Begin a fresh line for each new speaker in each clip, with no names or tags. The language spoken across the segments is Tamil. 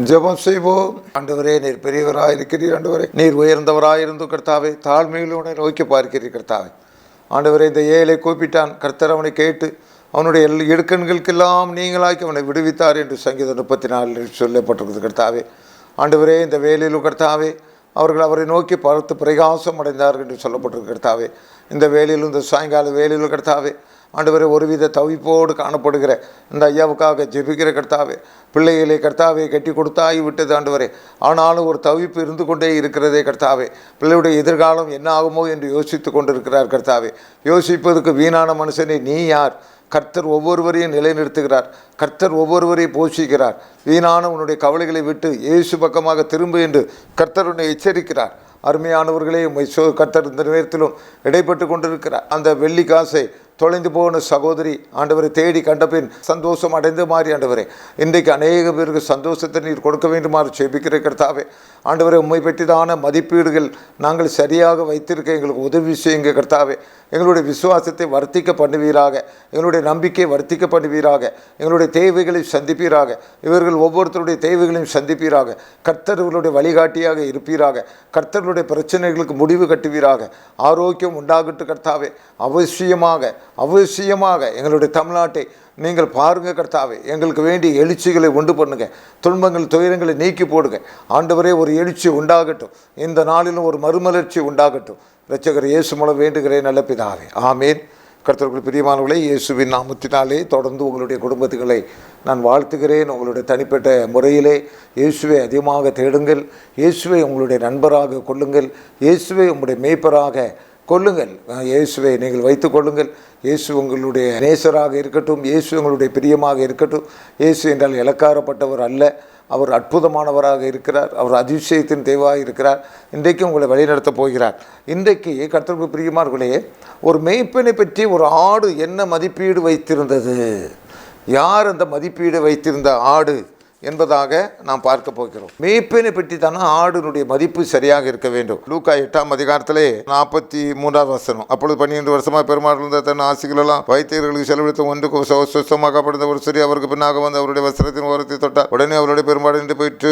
ஜெபம் செய்வோம். ஆண்டவரே, நீர் பெரியவராக இருக்கிறீர். ஆண்டவரே, நீர் உயர்ந்தவராயிருந்து கர்த்தாவே தாழ்மையிலோட நோக்கி பார்க்கிறீர். கர்த்தாவே, ஆண்டவரே, இந்த ஏழை கூப்பிட்டான், கர்த்தர் அவனை கேட்டு அவனுடைய இடுக்கண்களுக்கெல்லாம் நீங்களாக்கி அவனை விடுவித்தார் என்று சங்கீதம் 34 சொல்லப்பட்டிருக்கிறது. கர்த்தாவே, ஆண்டவரே, இந்த வேலையிலும் கர்த்தாவே அவர்கள் அவரை நோக்கி பார்த்து பிரகாசம் அடைந்தார்கள் என்று சொல்லப்பட்டிருக்கு. கர்த்தாவே, இந்த வேலையிலும் இந்த சாயங்கால வேலையிலும் கர்த்தாவே ஆண்டவரே, ஒருவித தவிப்போடு காணப்படுகிற இந்த ஐயாவுக்காக ஜெபிக்கிற கர்த்தாவே, பிள்ளைகளை கர்த்தாவே கட்டி கொடுத்தாகி விட்டது ஆண்டவரே. ஆனாலும் ஒரு தவிப்பு இருந்து கொண்டே இருக்கிறதே கர்த்தாவே. பிள்ளையுடைய எதிர்காலம் என்ன ஆகுமோ என்று யோசித்து கொண்டிருக்கிறார் கர்த்தாவே. யோசிப்பதற்கு வீணான மனுஷனே நீ யார்? கர்த்தர் ஒவ்வொருவரையும் நிலைநிறுத்துகிறார். கர்த்தர் ஒவ்வொருவரையும் போஷிக்கிறார். வீணான உன்னுடைய கவலைகளை விட்டு இயேசு பக்கமாக திரும்ப என்று கர்த்தர் உன்னை எச்சரிக்கிறார். அருமையானவர்களே, கர்த்தர் இந்த நேரத்திலும் இடைப்பட்டு கொண்டிருக்கிறார். அந்த வெள்ளி காசை தொலைந்து போன சகோதரி ஆண்டவரை தேடி கண்டபின் சந்தோஷம் அடைந்த மாதிரி ஆண்டவரே, இன்றைக்கு அநேக பேருக்கு சந்தோஷத்தை நீர் கொடுக்க வேண்டுமாறு ஜெபிக்கிற கர்த்தாவே. ஆண்டவரை, உண்மை பற்றிதான மதிப்பீடுகள் நாங்கள் சரியாக வைத்திருக்க எங்களுக்கு உதவி செய்யுங்க கர்த்தாவே. எங்களுடைய விசுவாசத்தை வர்த்திக்க பண்ணுவீராக, எங்களுடைய நம்பிக்கையை வர்த்திக்க பண்ணுவீராக, எங்களுடைய தேவைகளை சந்திப்பீராக, இவர்கள் ஒவ்வொருத்தருடைய தேவைகளையும் சந்திப்பீராக. கர்த்தர்களுடைய வழிகாட்டியாக இருப்பீராக. கர்த்தர்களுடைய பிரச்சனைகளுக்கு முடிவு கட்டுவீராக. ஆரோக்கியம் உண்டாகட்டு கர்த்தாவே. அவசியமாக எங்களுடைய தமிழ்நாட்டை நீங்கள் பாருங்கள் கர்த்தாவே. எங்களுக்கு வேண்டிய எழுச்சிகளை உண்டு பண்ணுங்க. துன்பங்கள் துயரங்களை நீக்கி போடுங்க ஆண்டவரே. ஒரு எழுச்சி உண்டாகட்டும். இந்த நாளிலும் ஒரு மறுமலர்ச்சி உண்டாகட்டும். இரட்சகர் இயேசு மூலம் வேண்டுகிறேன் நல்ல பிதாவே, ஆமேன். கர்த்தருக்கு பிரியமானவர்களே, இயேசுவின் நாமத்தினாலே தொடர்ந்து உங்களுடைய குடும்பத்துகளை நான் வாழ்த்துகிறேன். உங்களுடைய தனிப்பட்ட முறையிலே இயேசுவை அதிகமாக தேடுங்கள். இயேசுவை உங்களுடைய நண்பராக கொள்ளுங்கள். இயேசுவை உங்களுடைய மேய்ப்பராக கொள்ளுங்கள். இயேசுவை நீங்கள் வைத்து கொள்ளுங்கள். இயேசு உங்களுடைய நேசராக இருக்கட்டும். இயேசு உங்களுடைய பிரியமாக இருக்கட்டும். இயேசு என்றால் இலக்காரப்பட்டவர் அல்ல. அவர் அற்புதமானவராக இருக்கிறார். அவர் அதிசயத்தின் தேவாக இருக்கிறார். இன்றைக்கு உங்களை வழிநடத்தப் போகிறார். இன்றைக்கு கர்த்தருக்கு பிரியமானவர்களே, ஒரு மேய்ப்பனை பற்றி ஒரு ஆடு என்ன மதிப்பீடு வைத்திருந்தது, யார் அந்த மதிப்பீடு வைத்திருந்த ஆடு என்பதாக நாம் பார்க்க போகிறோம். மேய்ப்பனை பற்றி தானே ஆடுனுடைய மதிப்பு சரியாக இருக்க வேண்டும். லூக்கா 8ஆம் அதிகாரத்திலே 43ஆவது வசனம். அப்பொழுது 12 வருஷமாக பெருமாள் இருந்த தன் ஆசிகளெல்லாம் வைத்தியர்களுக்கு செலவழித்த ஒன்றுக்கு சுத்தமாக்கப்படுத்த ஒரு சிறி அவருக்கு பின்னாக வந்து அவருடைய வஸ்திரத்தின் ஓரத்தை தொட்டார். உடனே அவருடைய பெருமாள் என்று போயிட்டு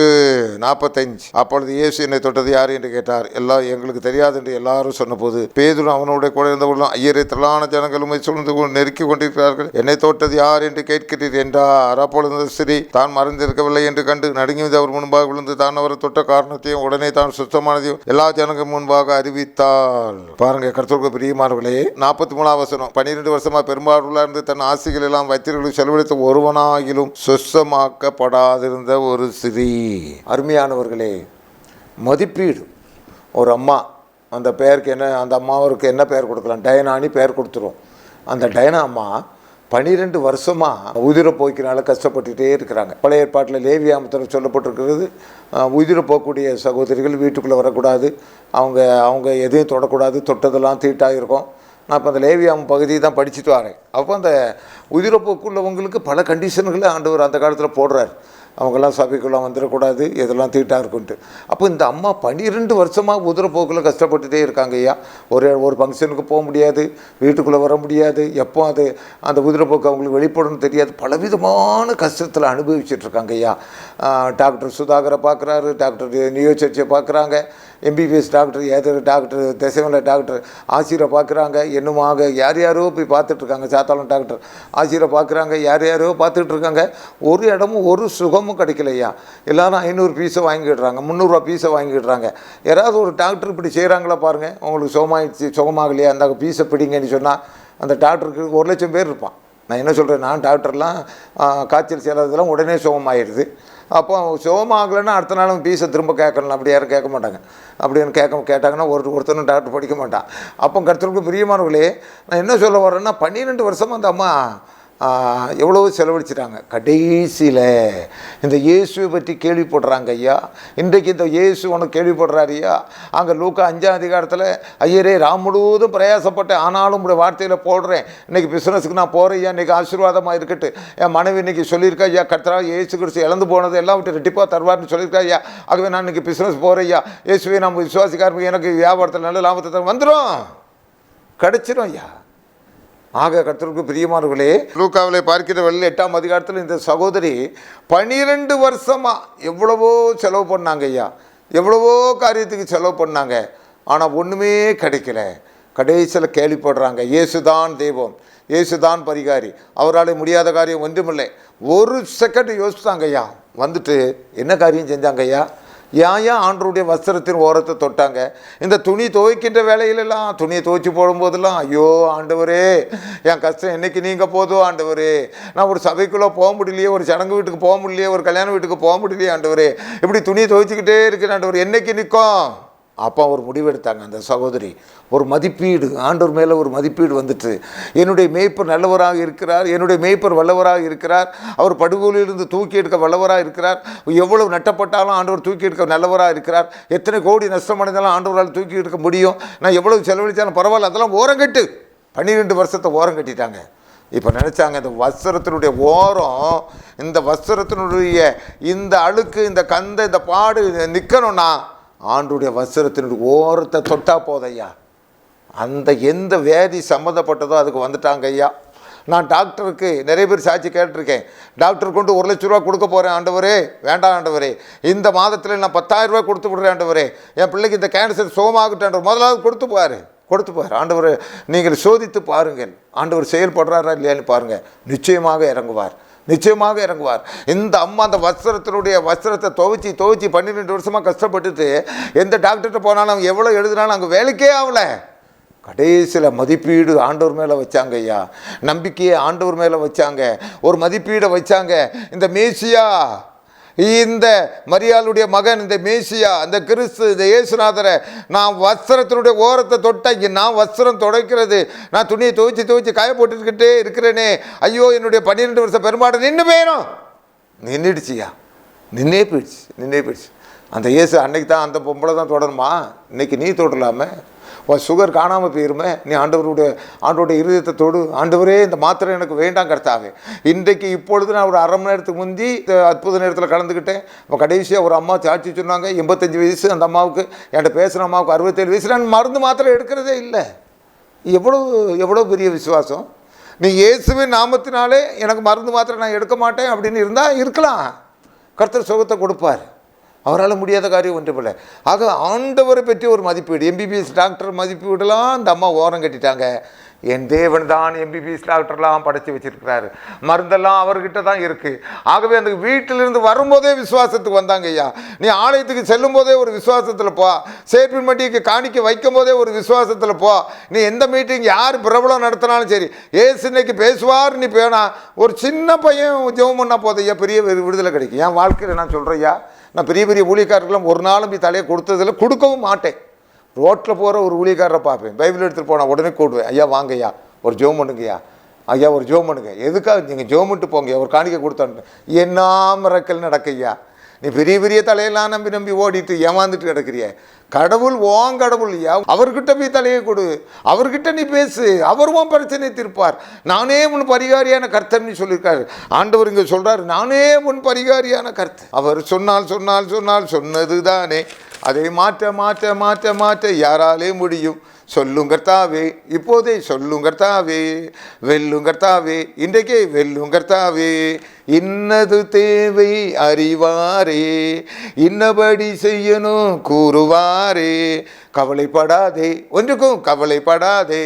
45. அப்பொழுது இயேசு என்னை தொட்டது யார் என்று கேட்டார். எல்லாம் எங்களுக்கு தெரியாது என்று எல்லாரும் சொன்னபோது பேதுரு அவனுடைய கூட இருந்தவர்களும் ஐயரை திரளான ஜனங்களும் சூழ்ந்து நெருக்கி கொண்டிருக்கிறார்கள், என்னை தொட்டது யார் என்று கேட்கிறீர் என்றார். அப்பொழுது சிறி தான் மறந்திருக்க என்று கண்டு நடுங்கி அவர் முன்பாக விழுந்து தான் அவரை தொட்ட காரணத்தையும் உடனே தான் சுத்தமானதையும் எல்லா ஜனங்கள் முன்பாக அறிவித்தாள். பாருங்க கர்த்தருக்கு பிரியமானவர்களே, 43ஆம் வசனம். 12 வருஷமா பெரும்பாலுள்ள இருந்து தன் ஆசிகள் எல்லாம் வைத்தியர்களுக்கு செலவழித்த ஒருவனாகிலும் சுத்தமாக்கப்படாதிருந்த ஒரு சிறி. அருமையானவர்களே, மதிப்பீடு. ஒரு அம்மா, அந்த பெயருக்கு என்ன, அந்த அம்மாவுக்கு என்ன பெயர் கொடுக்கலாம்? டயனானி பெயர் கொடுத்துரும். அந்த டயனா அம்மா 12 வருஷமாக உதிரப்போக்கினால கஷ்டப்பட்டுகிட்டே இருக்கிறாங்க. பழைய ஏற்பாட்டில் லேவியாமத்தில் சொல்லப்பட்டிருக்கிறது, உதிரப்போக்கூடிய சகோதரிகள் வீட்டுக்குள்ளே வரக்கூடாது, அவங்க எதையும் தொடக்கூடாது, தொட்டதெல்லாம் தீட்டாக இருக்கும். நான் இப்போ அந்த லேவியாம் பகுதியை தான் படிச்சுட்டு வரேன். அப்போ அந்த உதிரப்போக்குள்ளவங்களுக்கு பல கண்டிஷன்களை ஆண்டவர் அந்த காலத்தில் போடுறார். அவங்கெல்லாம் சபைக்குள்ளே வந்துடக்கூடாது, இதெல்லாம் தீட்டாக இருக்குன்ட்டு. அப்போ இந்த அம்மா 12 வருஷமாக உதிரப்போக்கில் கஷ்டப்பட்டுகிட்டே இருக்காங்க ஐயா. ஒரு ஃபங்க்ஷனுக்கு போக முடியாது, வீட்டுக்குள்ளே வர முடியாது, எப்போ அந்த உதிரப்போக்கு அவங்களுக்கு வெளிப்படணும்னு தெரியாது. பலவிதமான கஷ்டத்தில் அனுபவிச்சுட்ருக்காங்க ஐயா. டாக்டர் சுதாகரை பார்க்குறாரு, டாக்டர் நியோ சர்ச்சை பார்க்குறாங்க, எம்பிபிஎஸ் டாக்டர் டாக்டர் திசைமலை டாக்டர் ஆசிரியரை பார்க்குறாங்க, என்னுமாக யாரோ போய் பார்த்துட்ருக்காங்க. சாத்தாளம் டாக்டர் ஆசிரியரை பார்க்குறாங்க, யாரோ பார்த்துட்ருக்காங்க. ஒரு இடமும் ஒரு சுகமும் கிடைக்கலையா. எல்லாரும் 500 பீஸை வாங்கிடுறாங்க, 300 பீஸை வாங்கிடுறாங்க. யாராவது ஒரு டாக்டர் இப்படி செய்கிறாங்களா பாருங்கள். உங்களுக்கு சுகமாகலையா, அந்த பீஸை பிடிங்கன்னு சொன்னால் அந்த டாக்டருக்கு 1 லட்சம் பேர் இருப்பான். நான் என்ன சொல்கிறேன், நான் டாக்டர்லாம் காய்ச்சல் சேராததெல்லாம் உடனே சுகமாகிடுது. அப்போ சுகமாகலைன்னா அடுத்த நாளும் பீஸை திரும்ப கேட்கணும். அப்படி யாரும் கேட்க மாட்டாங்க. அப்படின்னு கேட்டாங்கன்னா ஒருத்தனும் டாக்டர் படிக்க மாட்டான். அப்போ கர்த்தருக்கு பிரியமானவர்களே, நான் என்ன சொல்ல வரேன்னா, 12 வருஷமாக அந்த அம்மா எவ்வளவோ செலவழிச்சிட்டாங்க. கடைசியில் இந்த இயேசுவை பற்றி கேள்விப்படுறாங்க ஐயா. இன்றைக்கு இந்த இயேசு உனக்கு கேள்விப்படுறாரு ஐயா. அங்கே லூக்கா 5ஆம் அதிகாரத்தில் ஐயரே ராம் முழுவதும் பிரயாசப்பட்டேன், ஆனாலும் உங்களுடைய வார்த்தையில் போடுறேன், இன்றைக்கி பிஸ்னஸுக்கு நான் போகிறேன் ஐயா, இன்றைக்கி ஆசீர்வாதமாக இருக்கட்டு. என் மனைவி இன்றைக்கி சொல்லியிருக்கா ஐயா, கர்த்தராக இயேசு கிறிஸ்து இழந்து போனது எல்லாம் விட்டு ரெட்டிப்பாக தருவார்னு சொல்லியிருக்கா ஐயா. ஆகவே நான் இன்றைக்கி பிஸ்னஸ் போகிறேன் ஐயா, இயேசுவை நம்ம விசுவாசிக்காரங்க எனக்கு வியாபாரத்தில் நல்ல லாபத்தை வந்துடும், கிடச்சிடும் ஐயா. ஆக கர்த்தருக்கு பிரியமானவர்களே, லூக்காவிலே பார்க்கிற வழியில் 8ஆம் அதிகாரத்தில் இந்த சகோதரி 12 வருஷமாக எவ்வளவோ செலவு பண்ணாங்க ஐயா, எவ்வளவோ காரியத்துக்கு செலவு பண்ணாங்க. ஆனால் ஒன்றுமே கிடைக்கல. கடைசியில் கேள்விப்படுறாங்க, இயேசுதான் தெய்வம், இயேசுதான் பரிகாரி, அவரால் முடியாத காரியம் ஒன்றுமில்லை. ஒரு செகண்ட் யோசித்தாங்க ஐயா. வந்துட்டு என்ன காரியம் செஞ்சாங்க ஐயா? ஏன் ஆண்டவருடைய வஸ்திரத்தின் ஓரத்தை தொட்டாங்க. இந்த துணி துவைக்கின்ற வேலையிலெல்லாம், துணியை துவைச்சி போடும்போதெல்லாம், ஐயோ ஆண்டவரே என் கஷ்டம் என்னைக்கு நீங்கள் போதும் ஆண்டவரே, நான் ஒரு சபைக்குள்ளே போக முடியலையே, ஒரு சடங்கு வீட்டுக்கு போக முடியலையே, ஒரு கல்யாண வீட்டுக்கு போக முடியலையே ஆண்டவரே, இப்படி துணியை துவைச்சிக்கிட்டே இருக்கிறேன் ஆண்டவர், என்னைக்கு நிற்கும். அப்போ ஒரு முடிவெடுத்தாங்க அந்த சகோதரி. ஒரு மதிப்பீடு, ஆண்டவர் மேலே ஒரு மதிப்பீடு வந்துட்டு, என்னுடைய மேய்ப்பர் நல்லவராக இருக்கிறார், என்னுடைய மேய்ப்பர் வல்லவராக இருக்கிறார், அவர் படுகொலிலிருந்து தூக்கி எடுக்க வல்லவராக இருக்கிறார், எவ்வளவு நட்டப்பட்டாலும் ஆண்டவர் தூக்கி எடுக்க நல்லவராக இருக்கிறார், எத்தனை கோடி நஷ்டமடைந்தாலும் ஆண்டவரால் தூக்கி எடுக்க முடியும், நான் எவ்வளவு செலவழித்தாலும் பரவாயில்ல, அதெல்லாம் ஓரங்கட்டு. 12 வருஷத்தை ஓரம் கட்டிட்டாங்க. இப்போ நினச்சாங்க, இந்த வஸ்திரத்தினுடைய ஓரம், இந்த வஸ்திரத்தினுடைய இந்த அழுக்கு, இந்த கந்த, இந்த பாடு நிற்கணும்னா ஆண்டுடைய வஸ்திரத்தினுடைய ஓரத்தை தொட்டா போதையா. அந்த எந்த வியாதி சம்மந்தப்பட்டதோ அதுக்கு வந்துட்டாங்க ஐயா. நான் டாக்டருக்கு நிறைய பேர் சாட்சி கேட்டிருக்கேன். டாக்டர் கொண்டு 1 லட்ச ரூபா கொடுக்க போகிறேன் ஆண்டவரே, வேண்டாம் ஆண்டவரே, இந்த மாதத்தில் நான் 10,000 ரூபா கொடுத்து விடுறேன் ஆண்டவரே, என் பிள்ளைக்கு இந்த கேன்சர் சோமாகட்டும், முதலாவது கொடுத்து பாரு ஆண்டவர், நீங்கள் சோதித்து பாருங்கள், ஆண்டவர் செயல்படுறாரா இல்லையான்னு பாருங்கள், நிச்சயமாக இறங்குவார். இந்த அம்மா அந்த வஸ்திரத்தை துவைச்சி 12 வருஷமாக கஷ்டப்பட்டுட்டு எந்த டாக்டர்கிட்ட போனாலும் அவங்க எவ்வளோ எழுதினாலும் அங்கே வேலைக்கே ஆகலை. கடைசியில் மதிப்பீடு ஆண்டவர் மேலே வச்சாங்க ஐயா, நம்பிக்கையை ஆண்டவர் மேலே வச்சாங்க, ஒரு மதிப்பீடை வச்சாங்க. இந்த மேசியா, இந்த மரியாளுடைய மகன், இந்த மேசியா, இந்த கிறிஸ்து, இந்த இயேசுநாதரை நான் வஸ்திரத்தினுடைய ஓரத்தை தொட்டா, இங்கே நான் வஸ்திரம் துடைக்கிறது, நான் துணியை துவைச்சி காய போட்டுக்கிட்டே இருக்கிறேனே, ஐயோ என்னுடைய 12 வருஷம் பெருமாடு நின்றுடுச்சியா, நின்னே போயிடுச்சு. அந்த இயேசு அன்னைக்கு தான் அந்த பொம்பளை தான் தொடருமா, இன்னைக்கு நீ தொடரலாமே, சுகர் காணாமல் போயிருமே, நீ ஆண்டவருடைய இருதயத்தை தொடு. ஆண்டவரே இந்த மாத்திரை எனக்கு வேண்டாம் கர்த்தாவே. இன்றைக்கு இப்பொழுது நான் ஒரு 1/2 மணி நேரத்துக்கு முந்தி அற்புத நேரத்தில் கலந்துக்கிட்டேன். இப்போ கடைசியாக ஒரு அம்மா சாட்சி சொன்னாங்க, 85 வயசு அந்த அம்மாவுக்கு, என்கிட்ட பேசுகிற அம்மாவுக்கு 67 வயசு, நான் மருந்து மாத்திரை எடுக்கிறதே இல்லை. எவ்வளோ பெரிய விசுவாசம். நீ இயேசுவின் நாமத்தினாலே எனக்கு மருந்து மாத்திரை நான் எடுக்க மாட்டேன் அப்படின்னு இருந்தால் இருக்கலாம், கர்த்தர் சுகத்தை கொடுப்பார். அவரால் முடியாத காரியம் ஒன்றுமில்லை. ஆக ஆண்டவரை பற்றி ஒரு மதிப்பீடு, எம்பிபிஎஸ் டாக்டர் மதிப்பீடுலாம் அந்த அம்மா ஓரம் கட்டிட்டாங்க. என் தேவன் தான் எம்பிபிஎஸ் டாக்டர்லாம் படைச்சி வச்சிருக்கிறாரு, மருந்தெல்லாம் அவர்கிட்ட தான் இருக்குது. ஆகவே அந்த வீட்டிலிருந்து வரும்போதே விசுவாசத்துக்கு வந்தாங்க ஐயா. நீ ஆலயத்துக்கு செல்லும் போதே ஒரு விசுவாசத்தில் போ, சேப்பின் மண்டிக்கு காணிக்க வைக்கும் போதே ஒரு விசுவாசத்தில் போ. நீ எந்த மீட்டிங் யார் பிரபலம் நடத்தினாலும் சரி, ஏசு இன்னைக்கு பேசுவார், நீ பேனா ஒரு சின்ன பையன் ஜெபம் பண்ணால் போதையா பெரிய விடுதலை கிடைக்கும். என் வாழ்க்கையில் நான் சொல்கிறேன் ஐயா, நான் பெரிய ஊழியக்காரர்களும் ஒரு நாளும் போய் தலையை கொடுத்ததில்லை, கொடுக்கவும் மாட்டேன். ரோட்டில் போகிற ஒரு ஊழியக்காரரை பார்ப்பேன், பைபிள் எடுத்துகிட்டு போனால் உடனே கூடுவேன், ஐயா வாங்க ஐயா ஒரு ஜெபம் பண்ணுங்கய்யா, ஐயா ஒரு ஜெபம் பண்ணுங்க, எதுக்காக நீங்கள் ஜெபம் பண்ணிட்டு போங்க, ஒரு காணிக்கை கொடுத்தான்னு. என்ன மிரக்கல் நடக்கையா, நீ பெரிய தலையெல்லாம் நம்பி ஓடிட்டு ஏமாந்துட்டு கிடக்கிறிய. கடவுள் கடவுள் ஐயா, அவர்கிட்ட போய் தலையை கொடு, அவர்கிட்ட நீ பேசு, அவரும் பிரச்சனை தீர்ப்பார். நானே உன் பரிகாரியான கர்த்தர்னு சொல்லியிருக்காரு ஆண்டவர். இங்கே சொல்கிறார், நானே உன் பரிகாரியான கர்த்தர். அவர் சொன்னால் சொன்னது தானே, அதை மாற்ற யாராலே முடியும்? சொல்லுங்கர்த்தாவே, இப்போதே சொல்லுங்கர்த்தாவே, வெல்லுங்கர்த்தாவே, இன்றைக்கே வெல்லுங்கர்த்தாவே. இன்னது தேவை அறிவாரே, இன்னபடி செய்யணும் கூறுவாரே. கவலைப்படாதே, ஒன்றுக்கும் கவலைப்படாதே.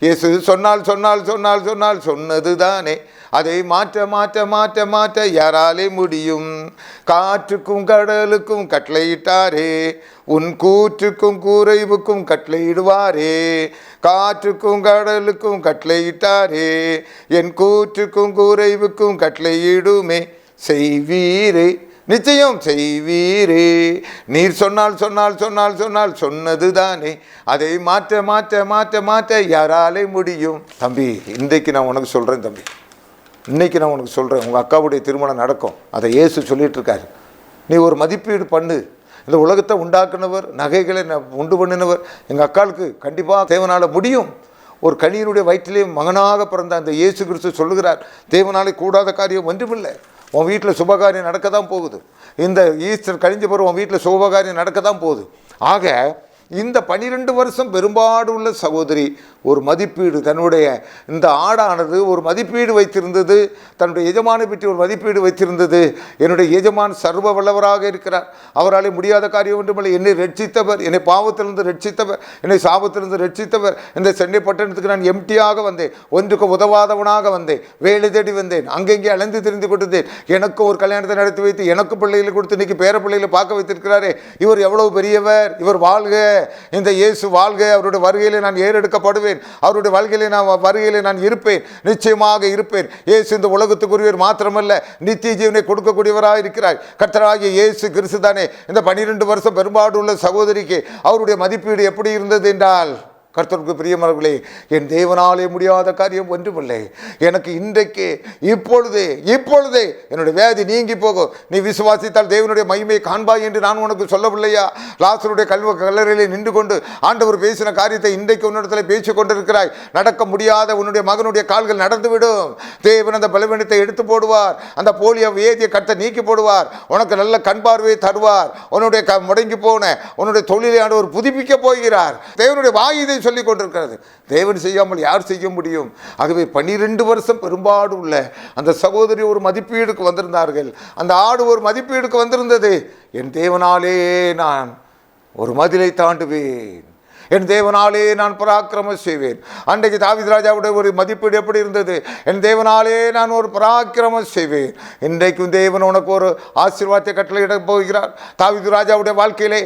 இயேசு சொன்னால் சொன்னது தானே, அதை மாற்ற யாராலே முடியும்? காற்றுக்கும் கடலுக்கும் கட்டளையிட்டாரே, உன் கூற்றுக்கும் கூரைவுக்கும் கட்டளையிடுவாரே. காற்றுக்கும் கடலுக்கும் கட்டளையிட்டாரே, என் கூற்றுக்கும் கூரைவுக்கும் கட்டளையிடுமே. செய்வீரே, நிச்சயம் செய்வீரே. நீர் சொன்னால் சொன்னது தானே, அதை மாற்ற யாராலே முடியும்? தம்பி, இன்றைக்கு நான் உனக்கு சொல்கிறேன் தம்பி, இன்றைக்கி நான் உனக்கு சொல்கிறேன், உங்கள் அக்காவுடைய திருமணம் நடக்கும். அதை இயேசு சொல்லிகிட்ருக்காரு. நீ ஒரு மதிப்பீடு பண்ணு. இந்த உலகத்தை உண்டாக்குனவர், நகைகளை உண்டு பண்ணினவர், எங்கள் அக்காளுக்கு கண்டிப்பாக தேவனால் முடியும். ஒரு கனியினுடைய வயிற்றிலே மகனாக பிறந்த அந்த இயேசு கிறிஸ்து சொல்லுகிறார், தேவனாலே கூடாத காரியம் ஒன்றுமில்லை. உன் வீட்டில் சுபகாரியம் நடக்க தான் போகுது. இந்த ஈஸ்டர் கழிஞ்ச பிறகு உன் வீட்டில் சுபகாரியம் நடக்க தான் போகுது. ஆக இந்த 12 வருஷம் பெரும்பாடு உள்ள சகோதரி ஒரு மதிப்பீடு, தன்னுடைய இந்த ஆடானது ஒரு மதிப்பீடு வைத்திருந்தது, தன்னுடைய எஜமானை பற்றி ஒரு மதிப்பீடு வைத்திருந்தது. என்னுடைய எஜமான் சர்வ வல்லவராக இருக்கிறார், அவராலே முடியாத காரியம் ஒன்றுமில்லை. என்னை ரட்சித்தவர், என்னை பாவத்திலிருந்து ரட்சித்தவர், என்னை சாபத்திலிருந்து ரட்சித்தவர். இந்த சென்னை பட்டணத்துக்கு நான் எம்டியாக வந்தேன், ஒன்றுக்கு உதவாதவனாக வந்தேன், வேலை தேடி வந்தேன், அங்கெங்கே அலைந்து திரிந்து கொடுத்தேன். எனக்கு ஒரு கல்யாணத்தை நடத்தி வைத்து எனக்கு பிள்ளைகளை கொடுத்து இன்னைக்கு பேர பிள்ளைகளை பார்க்க வைத்திருக்கிறாரே, இவர் எவ்வளவு பெரியவர், இவர் வாழ்க, இந்த இயேசு வாழ்க, அவருடைய வருகையிலே நான் ஏறெடுக்கப்படுவேன், அவருடைய வருகையிலே நான் இருப்பேன், நிச்சயமாக இருப்பேன். இயேசு இந்த உலகத்துக்குரியவர் மாத்திரமல்ல, நித்திய ஜீவனை கொடுக்கக்கூடியவராக இருக்கிறார். கர்த்தராகிய இயேசு கிறிஸ்து தானே. இந்த 12 வருஷம் பெரும்பாடு உள்ள சகோதரிக்கு அவருடைய மதிப்பீடு எப்படி இருந்தது என்றால், கர்த்தருக்கு பிரியமானவர்களே, என் தேவனாலே முடியாத காரியம் ஒன்றுமில்லை. எனக்கு இன்றைக்கு இப்பொழுதே என்னுடைய வியாதி நீங்கி போகும், நீ விசுவாசித்தால் தேவனுடைய மகிமையை காண்பாய் என்று நான் உனக்கு சொல்லவில்லையா? லாசருடைய கல்லறையிலே நின்று கொண்டு ஆண்டவர் பேசின காரியத்தை இன்றைக்கு உன்னிடத்தில் பேசிக் கொண்டிருக்கிறாய். நடக்க முடியாத உன்னுடைய மகனுடைய கால்கள் நடந்துவிடும். தேவன் அந்த பலவீனத்தை எடுத்து போடுவார், அந்த போலியோ வேதியை கர்த்தர் நீக்கி போடுவார், உனக்கு நல்ல கண் பார்வையை தருவார், உன்னுடைய முடங்கி போன உன்னுடைய தொழிலை ஆண்டவர் புதுப்பிக்க போகிறார். தேவனுடைய வாய் சொல்லிக் கொண்டிருக்கிறது. தேவன் செய்யாமல் யார் செய்ய முடியும்? ஆகவே 12 வருஷம் பெரும்பாடு உள்ள அந்த சகோதரி ஒரு மதிப்பீடுக்கு வந்திருந்தார்கள். அந்த ஆடு ஒரு மதிப்பீடுக்கு வந்திருந்தது. என் தேவனாலே நான் ஒரு மதிலை தாண்டுவேன், என் தேவனாலே நான் பராக்கிரமம் செய்வேன். அன்றைக்கு தாவீது ராஜாவுடைய ஒரு மதிப்பீடு எப்படி இருந்தது? என் தேவனாலே நான் ஒரு பராக்கிரமம் செய்வேன். இன்றைக்கும் தேவன் உனக்கு ஒரு ஆசீர்வாதத்தை கட்டளையிட போகிறார். தாவீது ராஜாவுடைய வாழ்க்கையிலே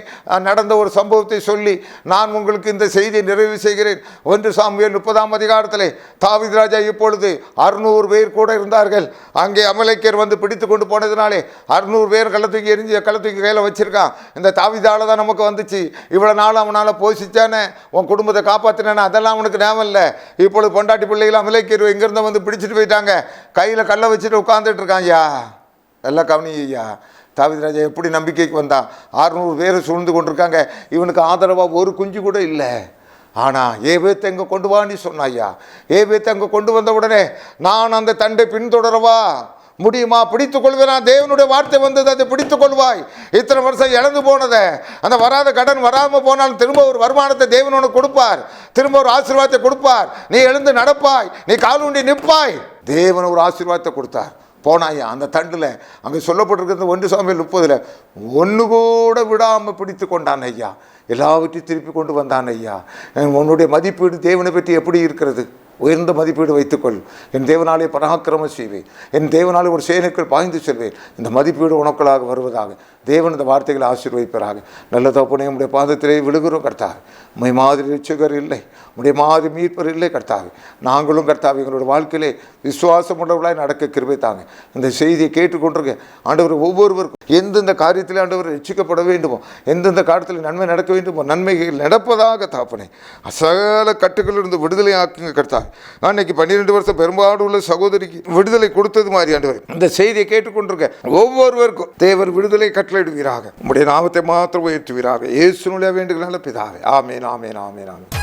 நடந்த ஒரு சம்பவத்தை சொல்லி நான் உங்களுக்கு இந்த செய்தியை நிறைவு செய்கிறேன். 1 சாமுவேல் 30ஆம் அதிகாரத்திலே தாவீது ராஜா இப்பொழுது 600 பேர் கூட இருந்தார்கள். அங்கே அமலேக்கியர் வந்து பிடித்து கொண்டு போனதுனாலே 600 பேர் கள்ளத்தூக்கி கையில் வச்சிருக்கான். இந்த தாவீதால தான் நமக்கு வந்துச்சு. இவ்வளோ நாள் அவனால் போஷிச்சான், உன் குடும்பத்தை காப்பாற்றினா, அதெல்லாம் அவனுக்கு ஞாபகம் இல்லை. இப்பொழுது பொண்டாட்டி பிள்ளைகளாம் அமலேக்கியர் எங்கிருந்த வந்து பிடிச்சிட்டு போயிட்டாங்க, கையில் கல்லை வச்சுட்டு உட்காந்துட்டு இருக்கான். ஐயா எல்லாம் கவனியா, தாவீது ராஜா எப்படி நம்பிக்கைக்கு வந்தான்? 600 பேர் சூழ்ந்து கொண்டிருக்காங்க, இவனுக்கு ஆதரவாக ஒரு குஞ்சு கூட இல்லை. ஆனால் ஏபேத்தை அங்கே கொண்டு வான்னு சொன்னாயா. ஏபேத்தை அங்கே கொண்டு வந்த உடனே நான் அந்த தண்டை பின்தொடரவா முடியுமா? பிடித்துக் கொள்வேனா? தேவனுடைய வார்த்தை வந்தது, அதை பிடித்துக் கொள்வாய். இத்தனை வருஷம் இழந்து போனதை, அந்த வராத கடன் வராமல் போனாலும் திரும்ப ஒரு வருமானத்தை தேவன் உனக்கு கொடுப்பார், திரும்ப ஒரு ஆசீர்வாதத்தை கொடுப்பார். நீ எழுந்து நடப்பாய், நீ கால் ஊண்டி நிற்பாய். தேவன் ஒரு ஆசீர்வாதத்தை கொடுத்தார். போனாயா அந்த தண்டில் அங்கே சொல்லப்பட்டிருக்கிறது 1 சாமுவேல் 30 ஒன்று கூட விடாமல் பிடித்து கொண்டான் ஐயா. எல்லாவற்றையும் திருப்பி கொண்டு வந்தான் ஐயா. உன்னுடைய மதிப்பீடு தேவனை பற்றி எப்படி இருக்கிறது? உயர்ந்த மதிப்பீடு வைத்துக்கொள். என் தேவனாலே பராக்கிரமம் செய்வேன், என் தேவனாலே ஒரு சேனைக்குள் பாய்ந்து செல்வேன். இந்த மதிப்பீடு உனக்களாக வருவதாக தேவன் இந்த வார்த்தைகளை ஆசீர்வதிப்பதாக. நல்ல தகப்பனே, உடைய பாதத்திலே விழுகிறோம் கர்த்தாவே. உம்மை மாதிரி ரட்சகர் இல்லை, உடைய மாதிரி மீட்பர் இல்லை கர்த்தாவே. நாங்களும் கர்த்தாவே எங்களுடைய வாழ்க்கையிலே விசுவாசம் உள்ளவர்களாய் நடக்க கிருபை தாங்க. இந்த செய்தியை கேட்டுக்கொண்டிருக்க ஆண்டவர் ஒவ்வொருவருக்கும் எந்தெந்த காரியத்திலே ஆண்டவர் ரட்சிக்கப்பட வேண்டுமோ, எந்தெந்த காரியத்தில் நன்மை நடக்க வேண்டுமோ, நன்மைகள் நடப்பதாக தாப்பனே அசகல கட்டுகளிலிருந்து விடுதலை ஆக்குங்க கர்த்தாவே. அன்னைக்கு 12 வருஷம் பெரும்பாடு உள்ள சகோதரிக்கு விடுதலை கொடுத்தது மாதிரி ஆண்டவர் இந்த செய்தியை கேட்டுக்கொண்டிருக்க ஒவ்வொருவருக்கும் தேவர் விடுதலை கட்டளையிடுவீராக. உம்முடைய நாமத்தை மாத்திரம் உயர்த்துவீராக. இயேசுவின் வேண்டுதலால் பிதாவே. ஆமென், ஆமென், ஆமென், ஆமென்.